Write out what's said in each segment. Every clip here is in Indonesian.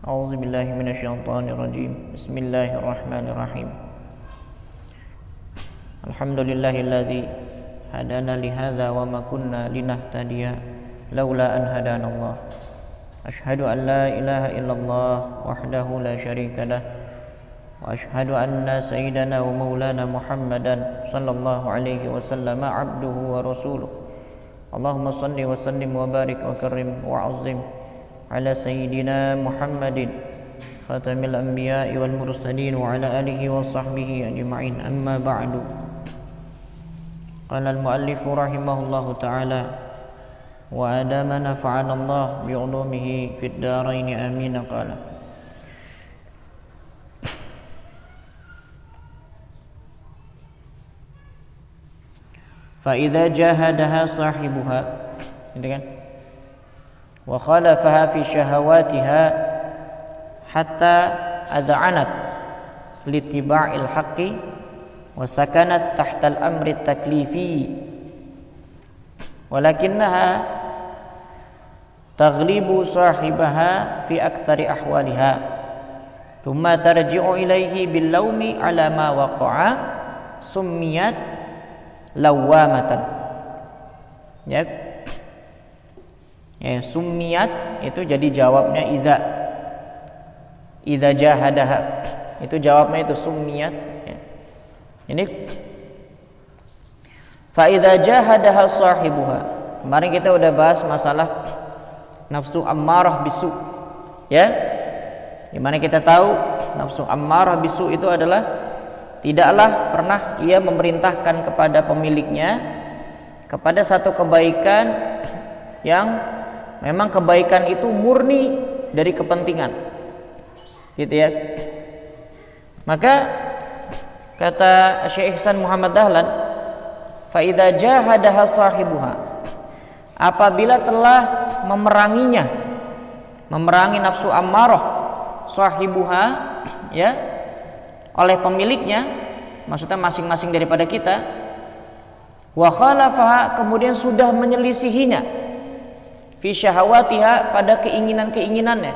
A'udzu billahi minasyaitonir rajim. Bismillahirrahmanirrahim. Alhamdulillahilladzi hadana li hadza wa ma kunna linahtadiya laula an hadanallah. Asyhadu an la ilaha illallah wahdahu la syarika lah wa asyhadu anna sayyidana wa maulana Muhammadan sallallahu alaihi wasallam abduhu wa rasuluh. Allahumma shalli wa sallim wa barik wa karrim wa azim ala sayyidina Muhammadin khatamil anbiya'i wal mursalin wa ala alihi wa sahbihi ajma'in, amma ba'du. Qala al-muallif rahimahullahu ta'ala wa adama nafa'ana Allah bi'ulumihi fid darain amin. Qala fa idza jahadaha sahibuha, gitu kan, wa khalafaha fi syahawatiha hatta ad'anat litiba'il haqqi wa sakanat tahta al-amri taklifi walakinnaha taghlibu sahibaha fi aktsari ahwaliha thumma tarji'u ilayhi bil lawmi ala ma waqa'a summiyat lawamatan. Ya, summiyat itu jadi jawabnya idza jahadaha, itu jawabnya itu summiyat ya. Ini fa idza jahadaha sahibuha. Kemarin kita udah bahas masalah nafsu ammarah bisu ya. Dimana kita tahu nafsu ammarah bisu itu adalah tidaklah pernah ia memerintahkan kepada pemiliknya kepada satu kebaikan yang memang kebaikan itu murni dari kepentingan, gitu ya. Maka kata Syekh Ihsan Muhammad Dahlan, fa idza jahadaha sahibuha, apabila telah memerangi nafsu ammarah sahibuha ya, oleh pemiliknya, maksudnya masing-masing daripada kita, wa khalafaha, kemudian sudah menyelisihinya fi syahawatiha, pada keinginan-keinginannya,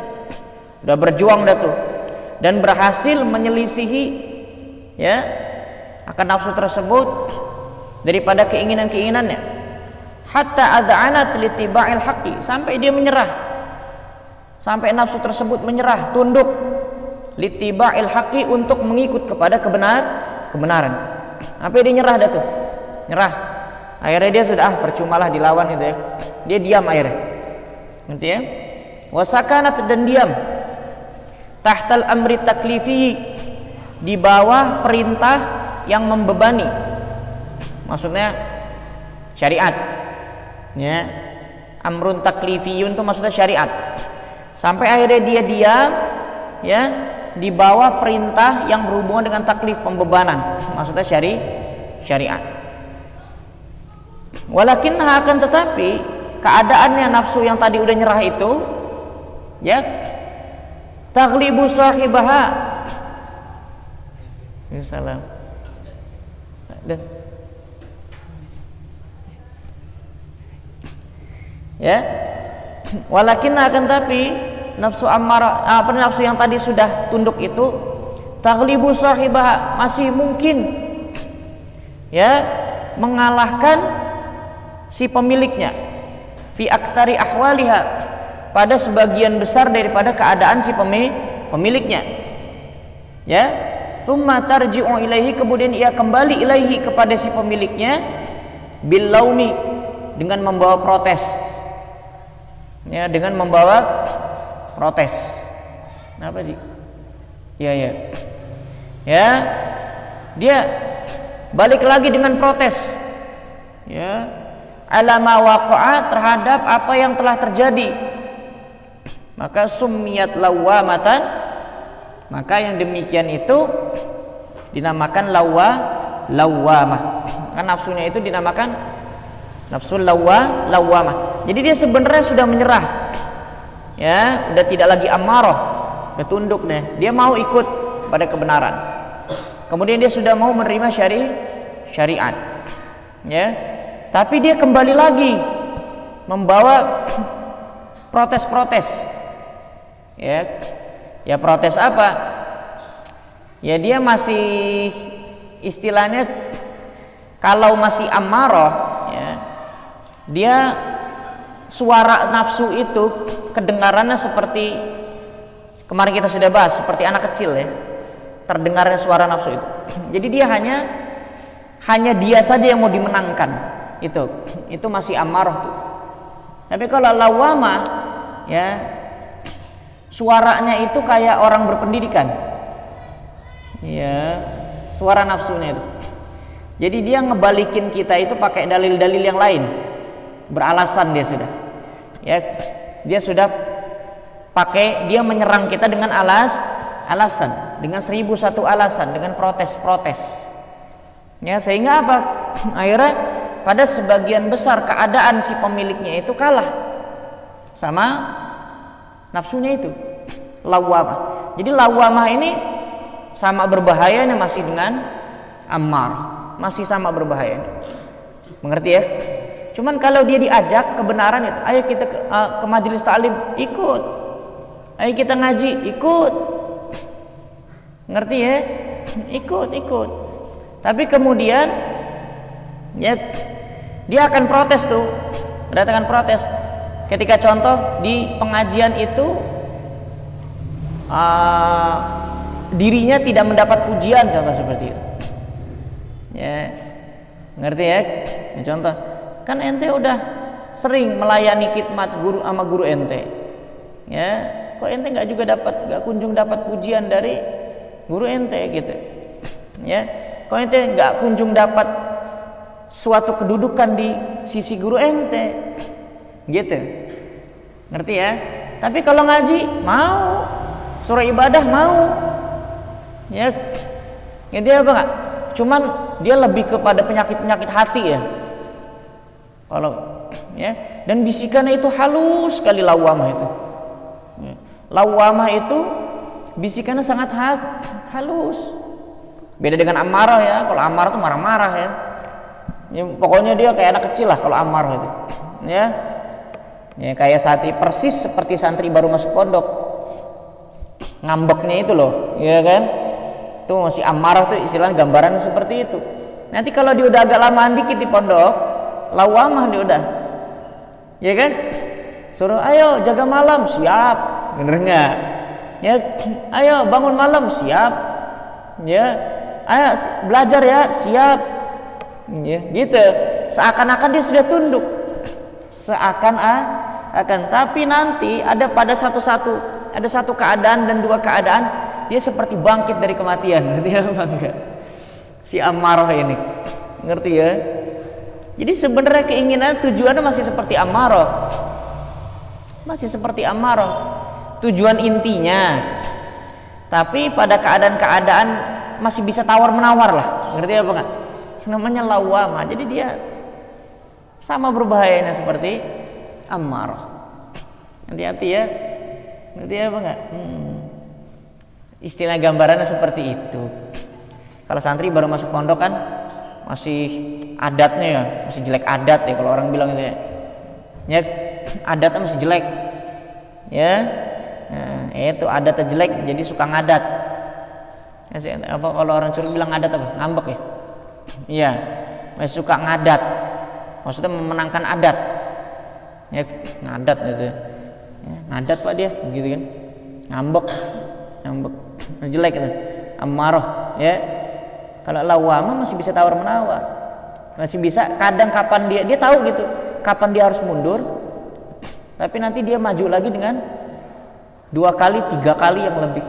udah berjuang dah tuh dan berhasil menyelisihi ya akan nafsu tersebut daripada keinginan-keinginannya, hatta ad'anat litiba'il haqqi, sampai dia menyerah, sampai nafsu tersebut menyerah, tunduk litiba'il haqqi, untuk mengikut kepada kebenaran. Sampai dia nyerah dah tuh, nyerah. Akhirnya dia sudah percumalah dilawan gitu ya. Dia diam akhirnya. Ngerti ya? Wasakanat, dan diam. Tahtal amri taklifi, di bawah perintah yang membebani. Maksudnya syariat. Ya. Amrun taklifiyun itu maksudnya syariat. Sampai akhirnya dia diam ya di bawah perintah yang berhubungan dengan taklif, pembebanan. Maksudnya syariat. Walakin akan tetapi keadaannya nafsu yang tadi udah nyerah itu ya taghlibu sahibaha. Salam. Dan ya, walakin akan tapi nafsu ammarah, nafsu yang tadi sudah tunduk itu taghlibu sahibaha, masih mungkin ya mengalahkan si pemiliknya fi aktsari ahwaliha, pada sebagian besar daripada keadaan si pemiliknya ya. Tsumma tarji'u ilaihi, kemudian ia kembali ilaihi, kepada si pemiliknya, bil laumi, dengan membawa protes ya, dengan membawa protes. Kenapa sih? Ya dia balik lagi dengan protes ya, alama waqa'a, terhadap apa yang telah terjadi. Maka summiyat lawamatan, maka yang demikian itu dinamakan lawamah. Kan nafsunya itu dinamakan nafsul lawamah. Jadi dia sebenarnya sudah menyerah ya, udah tidak lagi ammarah, udah tunduk deh, dia mau ikut pada kebenaran. Kemudian dia sudah mau menerima syariat ya. Tapi dia kembali lagi membawa protes-protes ya, Ya protes apa? Ya dia masih istilahnya kalau masih ammaroh ya, dia suara nafsu itu kedengarannya seperti kemarin kita sudah bahas, seperti anak kecil ya, terdengarnya suara nafsu itu. Jadi dia hanya dia saja yang mau dimenangkan, itu masih ammaroh tuh. Tapi kalau lawamah ya, suaranya itu kayak orang berpendidikan ya, suara nafsunya itu. Jadi dia ngebalikin kita itu pakai dalil-dalil yang lain, beralasan dia sudah ya, dia sudah pakai, dia menyerang kita dengan alasan, dengan 1001 alasan, dengan protes ya, sehingga apa, akhirnya pada sebagian besar keadaan si pemiliknya itu kalah sama nafsunya itu, lawamah. Jadi lawamah ini sama berbahayanya masih dengan ammar, masih sama berbahayanya, mengerti ya? Cuman kalau dia diajak kebenaran itu, ayo kita ke majelis taklim, ikut. Ayo kita ngaji, ikut. Ngerti ya? Ikut. Tapi kemudian ya dia akan protes tuh, mendatangkan protes. Ketika contoh di pengajian itu dirinya tidak mendapat pujian, contoh seperti itu. Ya, ngerti ya? Contoh, kan ente udah sering melayani khidmat guru sama guru ente. Ya, kok ente nggak kunjung dapat pujian dari guru ente gitu. Ya, kok ente nggak kunjung dapat suatu kedudukan di sisi guru ente. Gitu. Ngerti ya? Tapi kalau ngaji mau, surah ibadah mau. Ya. Ngerti apa enggak? Cuman dia lebih kepada penyakit hati ya. Kalau ya, dan bisikannya itu halus sekali lawamah itu. Ya. Lawamah itu bisikannya sangat halus. Beda dengan ammarah ya. Kalau ammarah itu marah-marah ya. Ya, pokoknya dia kayak anak kecil lah kalau ammarah itu. Ya. Ya kayak santri, persis seperti santri baru masuk pondok. Ngambeknya itu loh, ya kan? Itu masih ammarah tuh, istilahnya gambaran seperti itu. Nanti kalau dia udah agak lamaan dikit di pondok, lawamah dia udah. Ya kan? Suruh ayo jaga malam, siap. Bener enggak? Ya, ayo bangun malam, siap. Ya. Ayo belajar ya, siap. Ya, gitu. Seakan-akan dia sudah tunduk. Tapi nanti ada satu keadaan dan dua keadaan dia seperti bangkit dari kematian. Ngerti apa enggak? Si ammarah ini, ngerti ya? Jadi sebenarnya keinginan tujuannya masih seperti ammarah, tujuan intinya. Tapi pada keadaan-keadaan masih bisa tawar menawar lah, ngerti apa enggak? Namanya lawamah. Jadi dia sama berbahayanya seperti ammarah. Hati-hati ya. Ngerti apa enggak? Istilah gambarannya seperti itu. Kalau santri baru masuk pondok kan masih adatnya ya, masih jelek adat ya kalau orang bilang itu ya. Ya, adatnya masih jelek. Ya. Nah, itu adatnya jelek jadi suka ngadat. Ya, apa kalau orang suruh bilang adat apa? Ngambek ya. Iya. Masih suka ngadat. Maksudnya memenangkan adat. Ya, ngadat gitu. Ya, ngadat Pak dia, begitu kan. Ngambek. Jelek itu. Ammarah, ya. Kalau lawamah masih bisa tawar menawar. Masih bisa kadang kapan dia tahu gitu, kapan dia harus mundur. Tapi nanti dia maju lagi dengan 2 kali, 3 kali yang lebih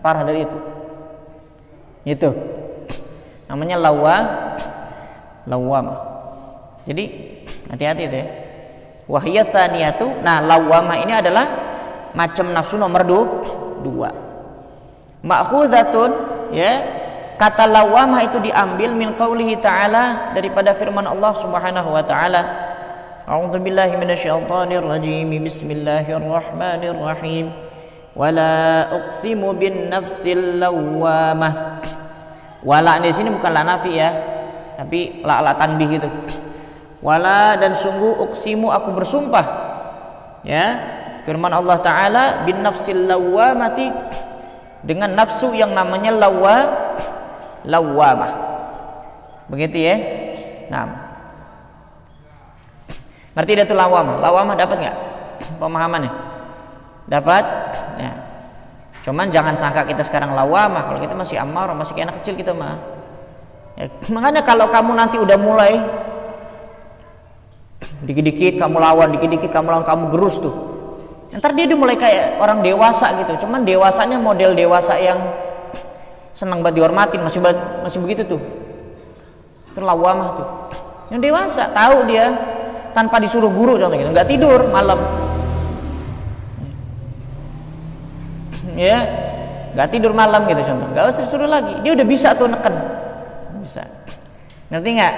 parah dari itu. Itu. Namanya lawamah. Jadi hati-hati deh. Wahiyya tsaniyatu. Nah, lawamah ini adalah macam nafsu nomor 2. Ma'khuzatun, ya. Kata lawamah itu diambil min qaulihi ta'ala, daripada firman Allah Subhanahu wa taala. A'udzubillahi minasyaitonir rajim. Bismillahirrahmanirrahim. Wala uqsimu bin nafsil lawamah. Wala di sini bukan la nafi ya, tapi la tanbih gitu. Wala dan sungguh uqsimu aku bersumpah, ya, firman Allah Ta'ala, bin nafsil lawwamati, dengan nafsu yang namanya lawwamah. Begitu ya. Nah, ngerti dah tuh lawwamah. Lawwamah dapat nggak pemahamannya? Dapat. Ya. Cuman jangan sangka kita sekarang lawwamah, kalau kita masih ammarah, masih kayak anak kecil kita mah. Ya, makanya kalau kamu nanti udah mulai dikit-dikit kamu lawan, dikit-dikit kamu lawan, kamu gerus tuh, ntar dia udah mulai kayak orang dewasa gitu. Cuman dewasanya model dewasa yang senang banget dihormatin, masih begitu tuh. Itu lawwamah tuh. Yang dewasa tahu dia tanpa disuruh guru contoh gitu, nggak tidur malam, ya nggak tidur malam gitu contoh, nggak usah disuruh lagi, dia udah bisa tuh neken, bisa. Ngerti nggak?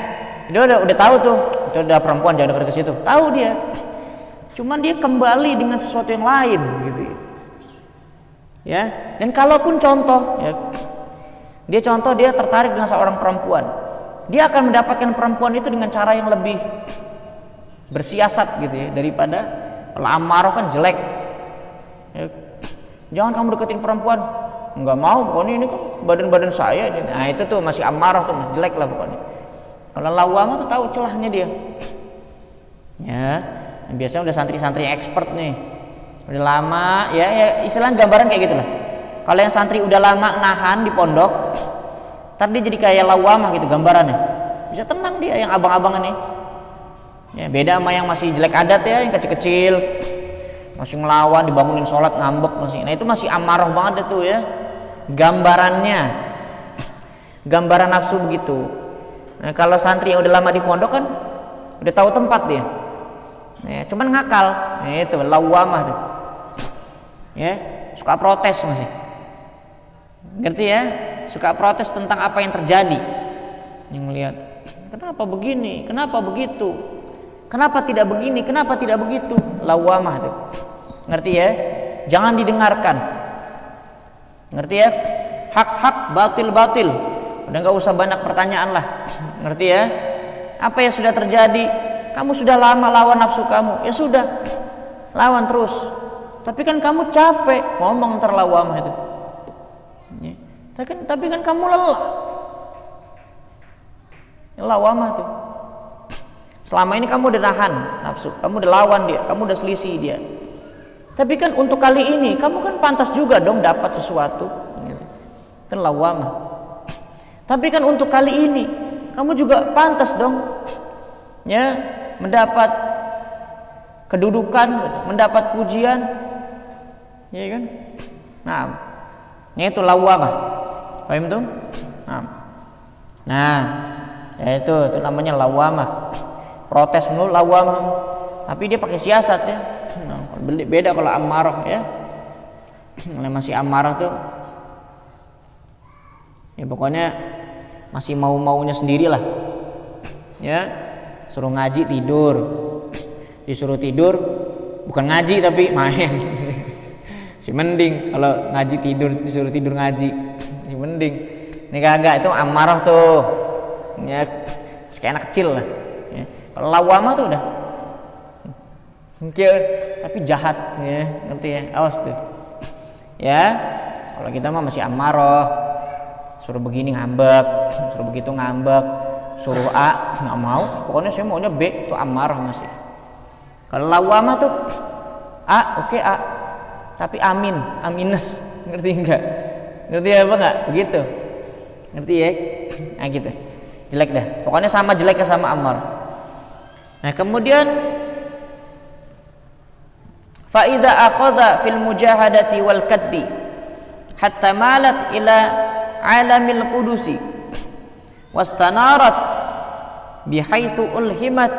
Dia udah tahu tuh, itu udah perempuan jangan dekat ke situ, tahu dia. Cuman dia kembali dengan sesuatu yang lain gitu ya. Dan kalaupun contoh ya, dia tertarik dengan seorang perempuan, dia akan mendapatkan perempuan itu dengan cara yang lebih bersiasat gitu ya, daripada kalau amarah kan jelek ya. Jangan kamu deketin perempuan, nggak mau, pokoknya ini kok badan saya. Nah itu tuh masih amarah tuh, masih jelek lah pokoknya. Kalau lawwamah tuh tahu celahnya dia ya. Biasanya udah santri-santri expert nih, udah lama ya istilahnya gambaran kayak gitulah. Kalau yang santri udah lama nahan di pondok, ntar dia jadi kayak lawwamah gitu gambarannya, bisa tenang dia. Yang abang-abangan nih ya, beda sama yang masih jelek adat ya, yang kecil-kecil masih ngelawan, dibangunin sholat ngambek masih. Nah itu masih amarah banget itu ya, gambarannya, gambaran nafsu begitu. Nah kalau santri yang udah lama di pondok kan udah tahu tempat dia ya, cuman ngakal. Nah itu lawwamah tuh ya, suka protes masih, ngerti ya, suka protes tentang apa yang terjadi. Yang melihat kenapa begini, kenapa begitu, kenapa tidak begini, kenapa tidak begitu. Lawwamah tuh, ngerti ya, jangan didengarkan, ngerti ya, hak-hak, batil-batil, udah nggak usah banyak pertanyaan lah, ngerti ya. Apa yang sudah terjadi, kamu sudah lama lawan nafsu kamu, ya sudah lawan terus. Tapi kan kamu capek ngomong terlawamah itu ya. Tapi kan kamu lelah, lawamah tuh. Selama ini kamu udah nahan nafsu, kamu udah lawan dia, kamu udah selisih dia. Tapi kan untuk kali ini kamu kan pantas juga dong dapat sesuatu gitu. Kan lawamah. Tapi kan untuk kali ini kamu juga pantas dong ya mendapat kedudukan, mendapat pujian, ya kan? Nah, itu lawwamah, paham tuh? Nah, ya itu namanya lawwamah. Protes mulu lawwamah, tapi dia pakai siasat ya. Nah, beda kalau amarah ya. Kalau masih amarah tuh, ya pokoknya masih mau-maunya sendirilah, ya. Suruh ngaji tidur, disuruh tidur bukan ngaji tapi main. Si mending kalau ngaji tidur, disuruh tidur ngaji, si mending. Ini kagak, itu amarah tuh ya, kayak anak kecil lah ya. Kalau lawwamah tuh udah tapi jahat ya, ngerti ya, awas tuh ya. Kalau kita mah masih amarah, suruh begini ngambek, suruh begitu ngambek, suruh A nggak mau, pokoknya saya maunya B, itu amarah masih. Kalau lawwamah tuh A, oke A, tapi amin, aminus, ngerti enggak? Ngerti apa enggak? Begitu, ngerti ya? Nah gitu, jelek dah, pokoknya sama jeleknya sama amar. Nah kemudian fa idza akhadha fil mujahadati wal kaddi hatta malat ila alamil qudusi wastanarat bihaitsu ulhimat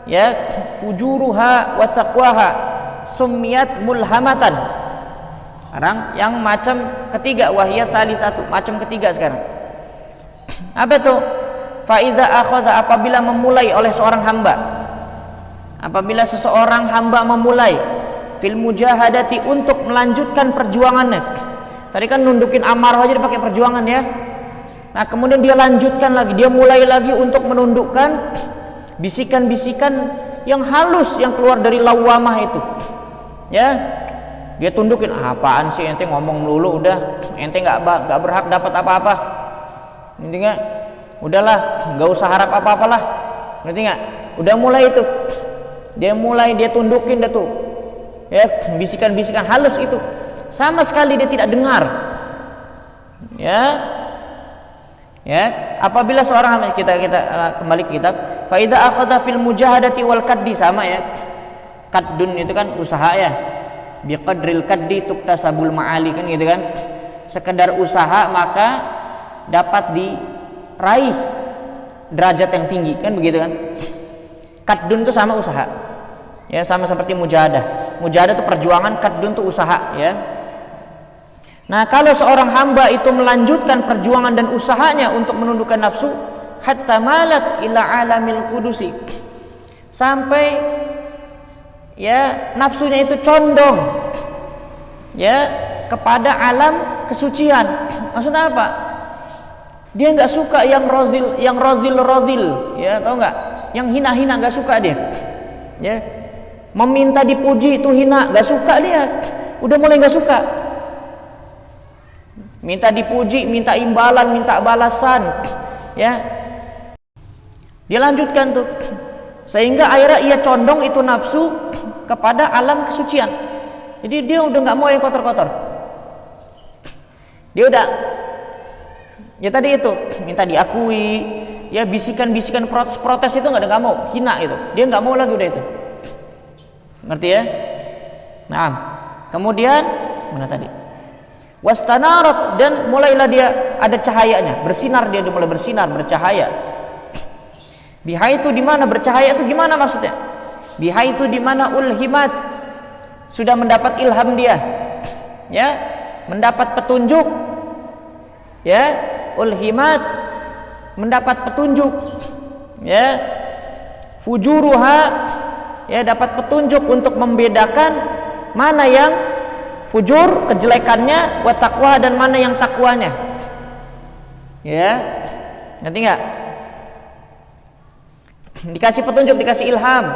ya fujuruha wa taqwaha summiyat mulhamatan. Sekarang yang macam ketiga, wahiyat salisatu, macam ketiga sekarang. Apa itu? Fa idza akhadha, apabila memulai oleh seorang hamba, apabila seseorang hamba memulai fil mujahadati, untuk melanjutkan perjuangannya. Tadi kan nundukin amarah aja dipakai perjuangan ya. Nah kemudian dia lanjutkan lagi, dia mulai lagi untuk menundukkan bisikan-bisikan yang halus yang keluar dari lawwamah itu Ya, dia tundukin, apaan sih ente ngomong melulu, udah ente nggak berhak dapat apa-apa. Ngerti nggak? Udahlah, nggak usah harap apa-apalah. Ngerti nggak? Udah mulai itu, dia tundukin dah tuh, ya bisikan-bisikan halus itu, sama sekali dia tidak dengar. Ya, apabila seorang, kita kembali ke kitab, fa idza akhadha fil mujahadati wal kaddi, sama ya. Kaddun itu kan usaha ya. Biqadril kaddi tuktasabul ma'ali, kan gitu kan. Sekedar usaha maka dapat diraih derajat yang tinggi, kan begitu kan. Kaddun itu sama usaha. Ya, sama seperti mujahadah. Mujahadah itu perjuangan, kaddun itu usaha, ya. Nah, kalau seorang hamba itu melanjutkan perjuangan dan usahanya untuk menundukkan nafsu, hatta malat ila alamil qudusi, sampai ya nafsunya itu condong ya kepada alam kesucian. Maksudnya apa? Dia nggak suka yang rozil, ya, tahu nggak? Yang hina-hina nggak suka dia. Ya, meminta dipuji itu hina, nggak suka dia. Udah mulai nggak suka. Minta dipuji, minta imbalan, minta balasan, ya. Dia lanjutkan tuh, sehingga akhirnya ia condong itu nafsu kepada alam kesucian. Jadi dia udah nggak mau yang kotor-kotor. Dia udah, ya tadi itu minta diakui, ya bisikan-bisikan protes itu nggak mau, hina itu. Dia nggak mau lagi udah itu. Ngerti ya? Nah, kemudian mana tadi? Wastanarat, dan mulailah dia ada cahayanya, bersinar, dia udah mulai bersinar, bercahaya. Bihaitsu, di mana bercahaya itu gimana maksudnya? Bihaitsu, di mana ulhimat, sudah mendapat ilham dia, ya, mendapat petunjuk, ya, ulhimat, mendapat petunjuk, ya, fujuruha, ya, dapat petunjuk untuk membedakan mana yang fujur, kejelekannya, wa taqwa, dan mana yang takwanya. Ya, ngerti nggak? Dikasih petunjuk, dikasih ilham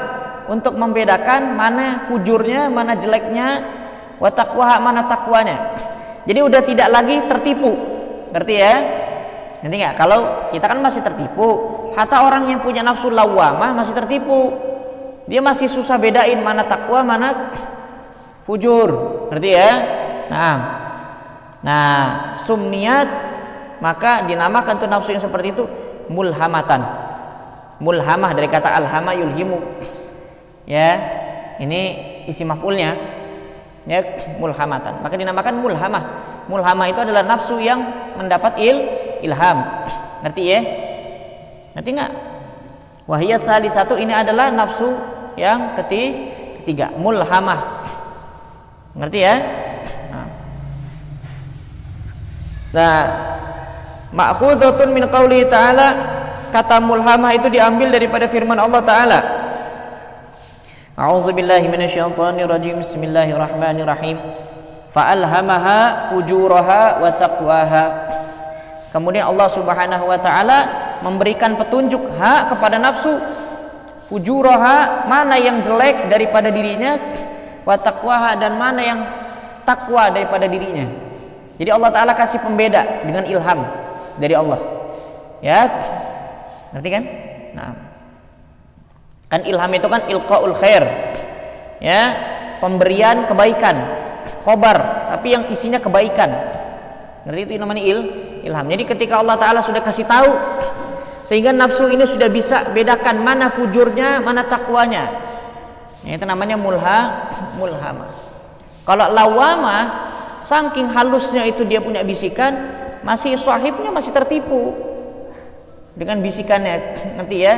untuk membedakan mana fujurnya, mana jeleknya, wa taqwa, mana takwanya. Jadi udah tidak lagi tertipu. Ngerti ya? Ngerti nggak? Kalau kita kan masih tertipu, hatta orang yang punya nafsu lawamah masih tertipu. Dia masih susah bedain mana takwa, mana fujur. Ngerti ya? Nah, sumniyat, maka dinamakan tuh nafsu yang seperti itu mulhamatan. Mulhamah dari kata alhama yulhimu. Ya, ini isi maf'ulnya. Ya, mulhamatan. Maka dinamakan mulhamah. Mulhamah itu adalah nafsu yang mendapat ilham. Ngerti ya? Ngerti enggak? Wahiyya salisatu, ini adalah nafsu yang ketiga, mulhamah. Ngerti ya? Nah, ma'khuzatun min qauli ta'ala, kata mulhamah itu diambil daripada firman Allah Ta'ala. A'udzubillahi minasyaitonir rajim. Bismillahirrahmanirrahim. Fa'alhamaha fujuraha wa taqwaha. Kemudian Allah Subhanahu wa taala memberikan petunjuk kepada nafsu, fujuraha, mana yang jelek daripada dirinya, wa taqwaha, dan mana yang takwa daripada dirinya. Jadi Allah Ta'ala kasih pembeda dengan ilham dari Allah. Ya, ngerti kan? Nah, kan ilham itu kan ilqaul khair, ya, pemberian kebaikan, khobar, tapi yang isinya kebaikan. Ngerti itu namanya ilham. Jadi ketika Allah Ta'ala sudah kasih tahu, sehingga nafsu ini sudah bisa bedakan mana fujurnya, mana takwanya, itu namanya mulhamah. Kalau lawamah, saking halusnya itu dia punya bisikan, masih sahibnya masih tertipu dengan bisikannya. Ngerti ya?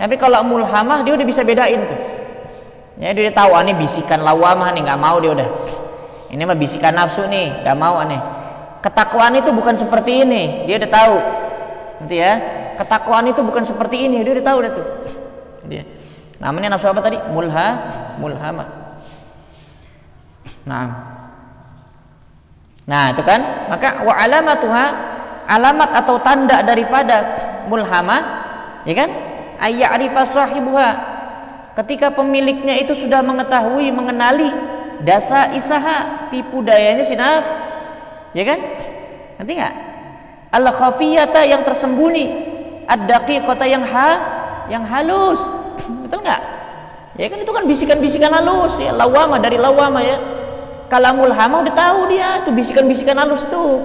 Tapi kalau mulhamah, dia udah bisa bedain tuh. Ya, dia tahu ini bisikan lawamah nih, nggak mau dia udah. Ini mah bisikan nafsu nih, nggak mau aneh. Ketakwaan itu bukan seperti ini, dia udah tahu. Ngerti ya? Ketakwaan itu bukan seperti ini, dia udah tahu udah tuh. Dia. Namanya nafsu apa tadi? Mulhamah. Nah, itu kan, maka wa alamatuha, alamat atau tanda daripada mulhamah, ya kan? Ayya'rifa sahibuha, ketika pemiliknya itu sudah mengetahui, mengenali dasa isaha, tipu dayanya si nafsu, ya kan? Nanti nggak? Al khafiyata yang tersembunyi, ad-daqiqata yang halus, betul nggak? Ya kan itu kan bisikan-bisikan halus ya, lawama dari lawama ya. Kalamul hama udah tahu dia tuh bisikan-bisikan halus tuh.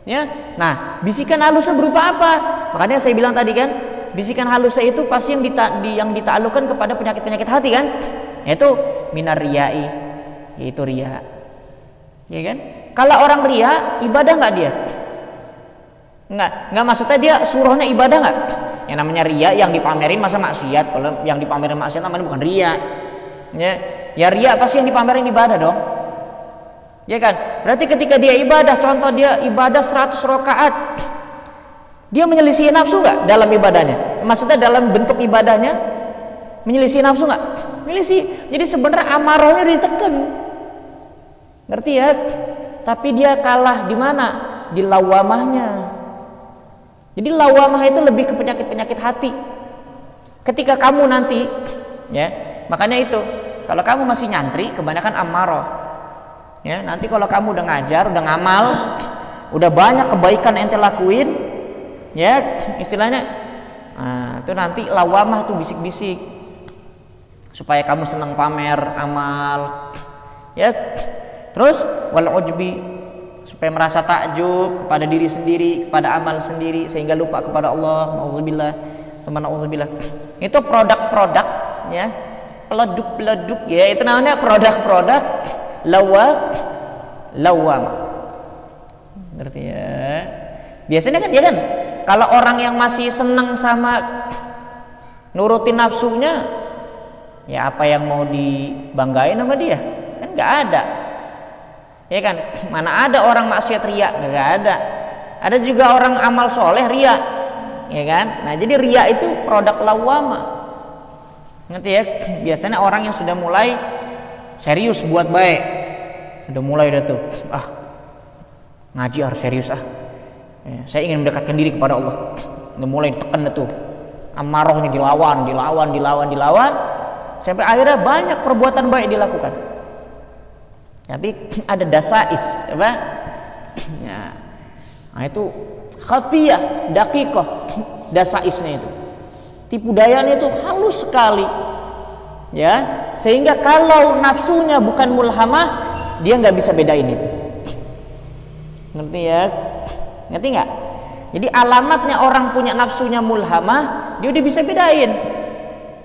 Ya. Nah, bisikan halusnya berupa apa? Makanya saya bilang tadi kan, bisikan halusnya itu pasti yang dita'alluqkan kepada penyakit-penyakit hati kan? Yaitu minar riyai, yaitu riya. Ya kan? Kalau orang riya, ibadah enggak dia? Enggak maksudnya dia surahnya ibadah enggak? Yang namanya riya yang dipamerin masa maksiat. Kalau yang dipamerin maksiat namanya bukan riya. Ya riya pasti yang dipamerin ibadah dong. Ya kan? Berarti ketika dia ibadah, contoh dia ibadah 100 rakaat, dia menyelisih nafsu enggak dalam ibadahnya? Maksudnya dalam bentuk ibadahnya menyelisih nafsu enggak? Menyelisih. Jadi sebenarnya amarahnya ditekan. Ngerti ya? Tapi dia kalah di mana? Di lawamahnya. Jadi lawamah itu lebih ke penyakit-penyakit hati. Ketika kamu nanti, ya, makanya itu, kalau kamu masih nyantri, kebanyakan amarah. Ya, nanti kalau kamu udah ngajar, udah ngamal, udah banyak kebaikan ente lakuin, ya, istilahnya, nah, itu nanti lawamah tuh bisik-bisik, supaya kamu senang pamer amal, ya. Terus wal ujbi, supaya merasa takjub kepada diri sendiri, kepada amal sendiri, sehingga lupa kepada Allah. Nauzubillah, subhanallah. Itu produk-produk, ya, peleduk-peleduk, ya, itu namanya produk-produk lawamah. Ngerti ya? Biasanya kan dia kan, kalau orang yang masih senang sama nurutin nafsunya, ya apa yang mau dibanggain sama dia? Kan nggak ada. Ya kan, mana ada orang maksiat riya, nggak ada. Ada juga orang amal soleh riya, ya kan. Nah jadi riya itu produk lawama, ngerti ya? Biasanya orang yang sudah mulai serius buat baik, udah mulai tuh, ngaji harus serius ya, saya ingin mendekatkan diri kepada Allah, udah mulai ditekan tuh, amarahnya dilawan, sampai akhirnya banyak perbuatan baik dilakukan. Tapi ada dasais, apa? Ya. Nah itu khafiyah, daqiqah, dasaisnya itu. Tipu dayanya itu halus sekali. Ya, sehingga kalau nafsunya bukan mulhamah, dia nggak bisa bedain itu. Ngerti ya? Ngerti nggak? Jadi alamatnya orang punya nafsunya mulhamah, dia udah bisa bedain.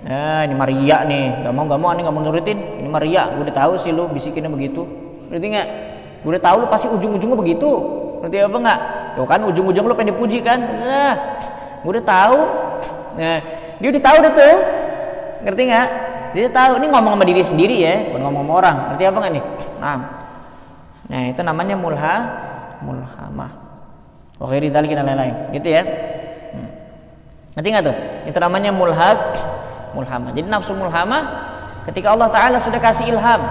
Nah ini Maria nih, gak mau nih, gak mau nurutin. Ini Maria, gue udah tahu sih lu bisikinnya begitu. Ngerti nggak? Gue udah tahu lu pasti ujung-ujungnya begitu. Ngerti apa nggak? Tuh kan ujung-ujung lu pengen dipuji kan? Nah, gue udah tahu. Nah, dia udah tahu udah tuh. Ngerti nggak? Dia tahu. Ini ngomong sama diri sendiri ya, bukan ngomong sama orang. Ngerti apa nggak nih? Nah itu namanya mulhamah. Wa ghairi dzalika dan lain-lain. Gitu ya. Ngerti nggak tuh? Itu namanya mulhamah. Jadi nafsu mulhamah ketika Allah Ta'ala sudah kasih ilham,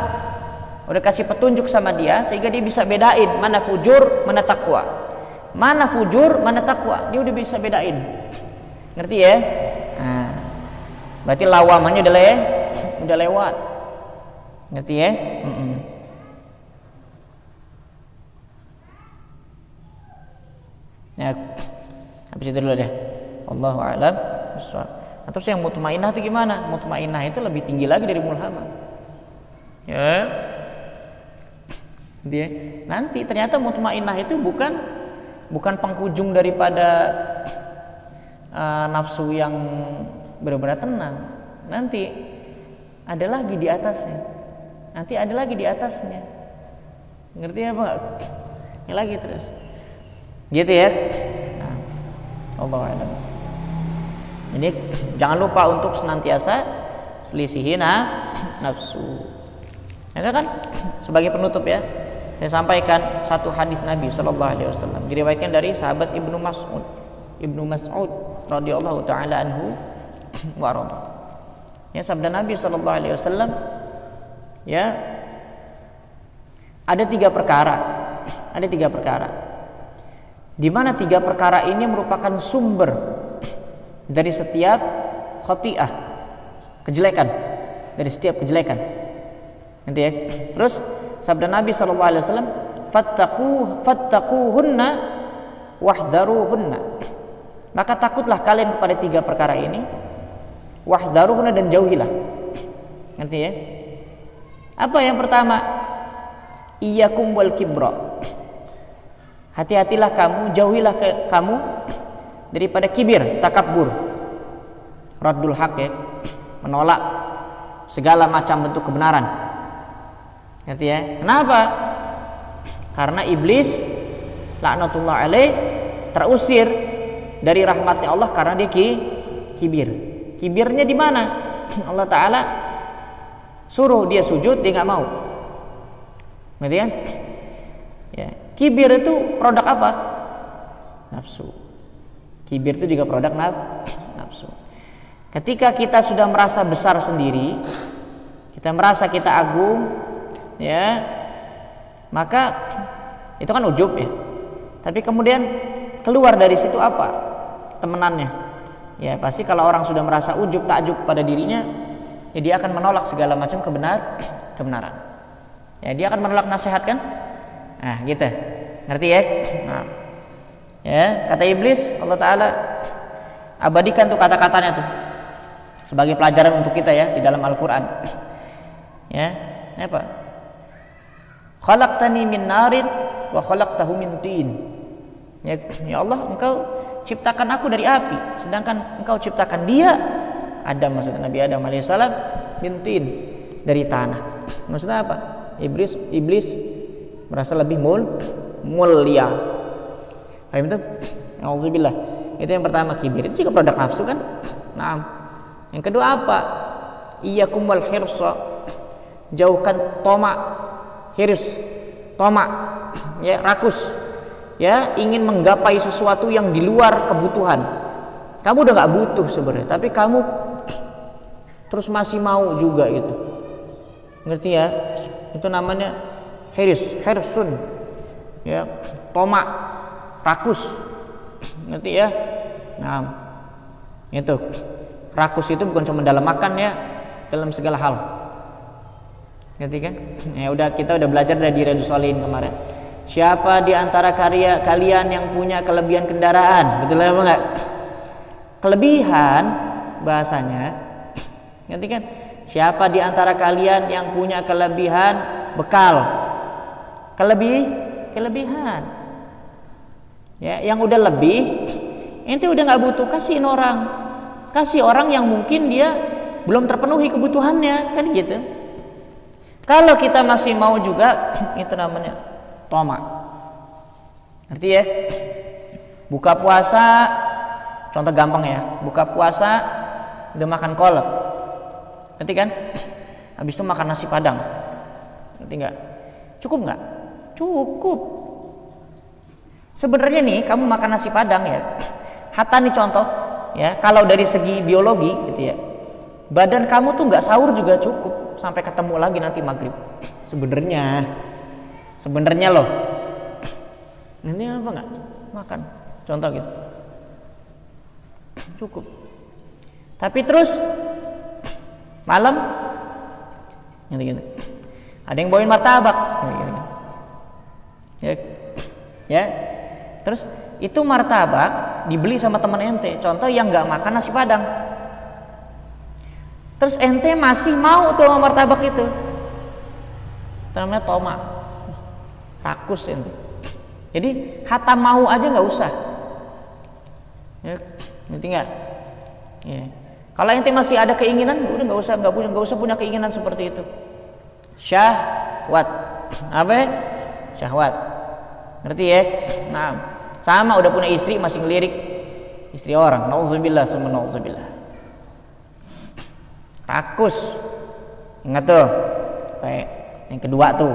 udah kasih petunjuk sama dia, sehingga dia bisa bedain mana fujur, mana takwa, dia udah bisa bedain. Ngerti ya? Nah, berarti lawamanya udah lewat. Ngerti ya? Ya, habis itu dulu deh. Allahu a'lam bishawab. Nah, terus yang mutmainnah itu gimana? Mutmainnah itu lebih tinggi lagi dari mulhamah. Ya. Dia nanti ternyata mutmainnah itu bukan penghujung daripada nafsu yang benar-benar tenang. Nanti ada lagi di atasnya. Ngerti apa enggak? Ini lagi terus. Gitu ya. Nah, Allahu a'lam. Jadi jangan lupa untuk senantiasa selisihi nafsu. Itu kan sebagai penutup ya, saya sampaikan satu hadis Nabi Shallallahu Alaihi Wasallam diriwayatkan dari sahabat Ibnu Mas'ud radhiyallahu taala anhu wa radha. Ya sabda Nabi Shallallahu Alaihi Wasallam, ya ada tiga perkara, di mana tiga perkara ini merupakan sumber dari setiap khati'ah, kejelekan, dari setiap kejelekan. Nanti ya. Terus sabda Nabi sallallahu alaihi wasallam, fattaquhunna wahdharuhunna. Maka takutlah kalian kepada 3 perkara ini, wahdharuhunna, dan jauhilah. Ngerti ya? Apa yang pertama? Iyyakum wal kibra. Hati-hatilah kamu, jauhilah kamu daripada kibir, takabur. Raddul haq ya, menolak segala macam bentuk kebenaran. Ngerti ya? Kenapa? Karena iblis laknatullah alaih terusir dari rahmatnya Allah karena dia kibir. Kibirnya di mana? Allah Ta'ala suruh dia sujud, dia nggak mau. Ngerti kan? Ya. Kibir itu produk apa? Nafsu. Kibir itu juga produk nafsu. Ketika kita sudah merasa besar sendiri, kita merasa kita agung, ya, maka itu kan ujub ya. Tapi kemudian keluar dari situ apa? Temenannya. Ya, pasti kalau orang sudah merasa ujub, takjub pada dirinya, ya dia akan menolak segala macam kebenaran. Ya, dia akan menolak nasihat kan? Nah, gitu. Ngerti ya? Nah. Ya, kata iblis, Allah Ta'ala abadikan tuh kata-katanya tuh sebagai pelajaran untuk kita ya di dalam Al-Qur'an. Ya, apa? Khalaqtani min narin wa khalaqtahu min tin. Ya Allah, engkau ciptakan aku dari api, sedangkan engkau ciptakan dia, Adam, maksudnya Nabi Adam alaihissalam, min tin, dari tanah. Maksudnya apa? Iblis merasa lebih mulia. Paham itu? Auzubillah. Itu yang pertama, kibir. Itu juga produk nafsu kan? Nah, yang kedua apa? Iyyakum wal hirsa. Jauhkan toma, hirs, toma, ya, rakus, ya, ingin menggapai sesuatu yang di luar kebutuhan. Kamu udah nggak butuh sebenarnya, tapi kamu terus masih mau juga gitu. Ngerti ya? Itu namanya hirsun, ya, toma, rakus. Ngerti ya? Nah, itu rakus itu bukan cuma dalam makan ya, dalam segala hal. Ngerti kan? Ya udah, kita udah belajar dari Riyadhus Shalihin kemarin. Siapa di antara kalian yang punya kelebihan kendaraan? Betul apa enggak? Kelebihan bahasanya. Ngerti kan? Siapa di antara kalian yang punya kelebihan bekal? Kelebihan. Ya, yang udah lebih, ente udah nggak butuh, kasihin orang. Kasih orang yang mungkin dia belum terpenuhi kebutuhannya, kan gitu. Kalau kita masih mau juga, itu namanya toma. Ngerti ya? Buka puasa, contoh gampang ya. Buka puasa udah makan kolak. Ngerti kan? Habis itu makan nasi padang. Ngerti nggak? Cukup nggak? Cukup. Sebenarnya nih, kamu makan nasi padang ya. Hatta nih contoh, ya. Kalau dari segi biologi, gitu ya. Badan kamu tuh nggak sahur juga cukup sampai ketemu lagi nanti maghrib. Sebenarnya loh. Ini apa nggak? Makan. Contoh gitu. Cukup. Tapi terus malam, gitu. Ada yang bawain martabak. Gitu. Ya. Terus itu martabak dibeli sama teman ente. Contoh yang nggak makan nasi padang. Terus ente masih mau tuh sama martabak itu. Itu namanya toma. Rakus ente. Jadi hatta mau aja nggak usah. Ya, ngerti nggak? Ya. Kalau ente masih ada keinginan, udah nggak usah punya keinginan seperti itu. Syahwat. Apa? Syahwat. Ngerti ya? Nah, sama udah punya istri masih ngelirik istri orang. Nauzubillah sama nauzubillah. Rakus. Ingat tuh. Yang kedua tuh.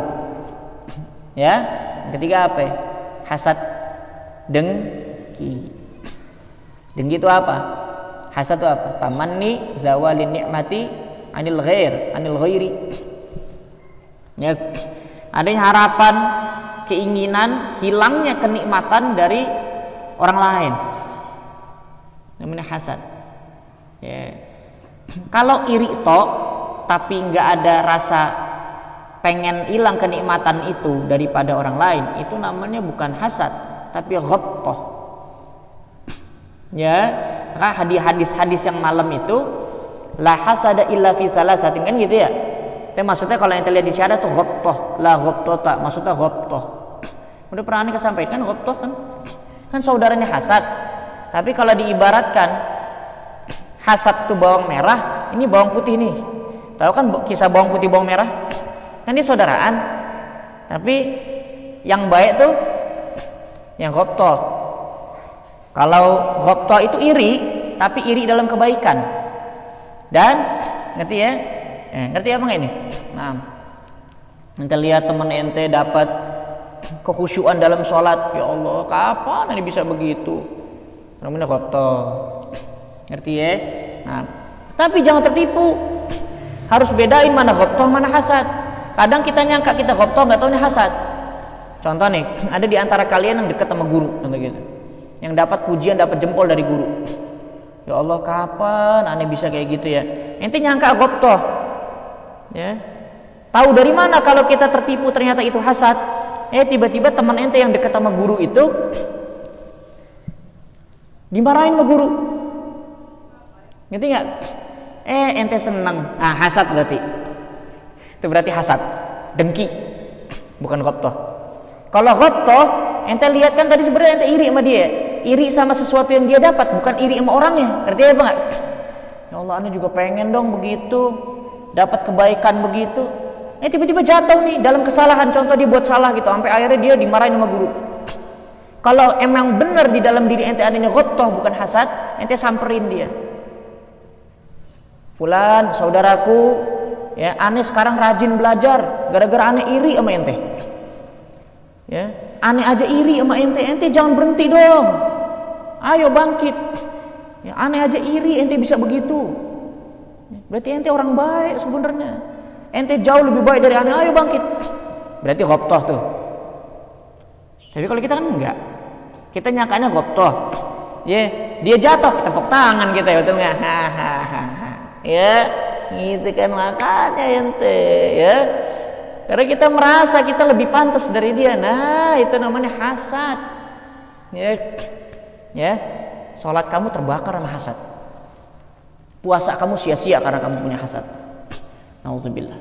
Ya, yang ketiga apa? Hasad, dengki. Dengki itu apa? Hasad itu apa? Tamanni zawalin nikmati anil ghairi. Ya, adanya harapan, keinginan hilangnya kenikmatan dari orang lain. Namanya hasad. Ya. Kalau iri tok tapi nggak ada rasa pengen hilang kenikmatan itu daripada orang lain, itu namanya bukan hasad tapi ghabthah. Ya, maka hadis-hadis yang malam itu la hasada illa fi salasatin, kan gitu ya. Tapi maksudnya kalau yang terlihat di syarat tuh ghabthah, la ghabthata, maksudnya ghabthah. Udah pernah Anda sampaikan ghabthah kan saudaranya hasad. Tapi kalau diibaratkan hasad tuh bawang merah, ini bawang putih nih. Tahu kan kisah bawang putih bawang merah? Kan dia saudaraan. Tapi yang baik tuh yang ghabthah. Kalau ghabthah itu iri, tapi iri dalam kebaikan. Dan ngerti ya? Ngerti apa enggak ini? Nah, ente lihat teman ente dapat kekhusyuan dalam sholat, ya Allah, kapan ini bisa begitu? Namanya ghabthah. Ngerti ya? Nah, tapi jangan tertipu. Harus bedain mana ghabthah, mana hasad. Kadang kita nyangka kita ghabthah, nggak tahunya hasad. Contoh nih, ada di antara kalian yang dekat sama guru, contoh gitu, yang dapat pujian, dapat jempol dari guru. Ya Allah, kapan aneh bisa kayak gitu ya? Ente nyangka ghabthah, ya. Tahu dari mana kalau kita tertipu ternyata itu hasad? Tiba-tiba teman ente yang dekat sama guru itu dimarahin sama guru. Ngerti nggak? Ente senang. Ah, hasad berarti. Itu berarti hasad, dengki, bukan ghabthah. Kalau ghabthah, ente lihat kan tadi sebenarnya ente iri sama dia, iri sama sesuatu yang dia dapat, bukan iri sama orangnya. Ngerti apa enggak? Ya Allah, ane juga pengen dong begitu, dapat kebaikan begitu. Tiba-tiba jatuh nih dalam kesalahan, contoh dia buat salah gitu, sampai akhirnya dia dimarahin sama guru. Kalau emang benar di dalam diri ente adanya ghabthah bukan hasad, ente samperin dia. Fulan, saudaraku, ya, aneh sekarang rajin belajar gara-gara aneh iri sama ente. Ya, aneh aja iri sama ente jangan berhenti dong. Ayo bangkit. Ya, aneh aja iri, ente bisa begitu. Berarti ente orang baik sebenarnya. Ente jauh lebih baik dari aneh, ayo bangkit. Berarti ghabthah tuh. Tapi kalau kita kan enggak. Kita nyangkanya ghabthah. Ya, dia jatuh, tepuk tangan kita, ya, betul enggak? Ya, gitu kan, makanya ente ya, karena kita merasa kita lebih pantas dari dia. Nah, itu namanya hasad. Ya, sholat kamu terbakar sama hasad, puasa kamu sia-sia karena kamu punya hasad. Nauzubillah.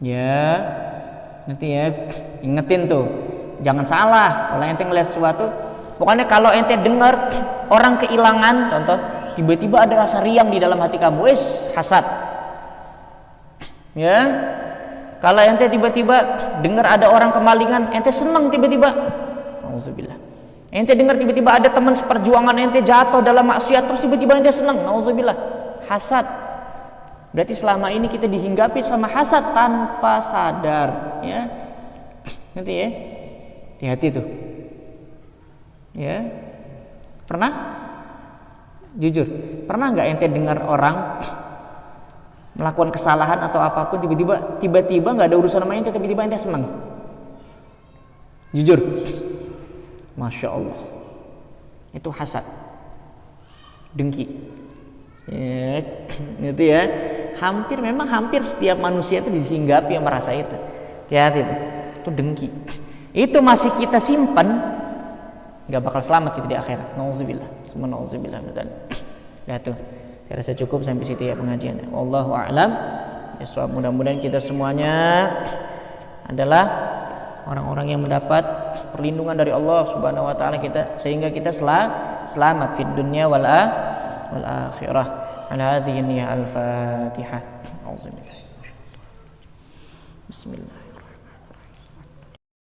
Ya, nanti ya, ingetin tuh, jangan salah kalau ente ngeliat sesuatu. Pokoknya kalau ente dengar orang kehilangan, contoh tiba-tiba ada rasa riang di dalam hati kamu, hasad. Ya, kalau ente tiba-tiba dengar ada orang kemalingan, ente senang tiba-tiba. Nauzubillah. Ente dengar tiba-tiba ada teman seperjuangan ente jatuh dalam maksiat, terus tiba-tiba ente senang. Nauzubillah. Hasad. Berarti selama ini kita dihinggapi sama hasad tanpa sadar. Ya, nanti ya, hati-hati tuh. Ya, pernah? Jujur, pernah nggak ente dengar orang melakukan kesalahan atau apapun, tiba-tiba nggak ada urusan sama ente, tiba-tiba ente senang? Jujur, masya Allah, itu hasad, dengki. Ya, itu ya, memang hampir setiap manusia itu disinggapi yang merasa itu. Hati-hati itu dengki. Itu masih kita simpan, nggak bakal selamat kita di akhirat. Nauzubillah, semua nauzubillah. Ya tuh, saya rasa cukup sampai situ ya pengajian. Wallahu a'lam. Ya, mudah-mudahan kita semuanya adalah orang-orang yang mendapat perlindungan dari Allah Subhanahu wa taala kita, sehingga kita selamat fid dunya wal akhirah. Ala hadhihi al-Fatihah. Auzubillah. Bismillah.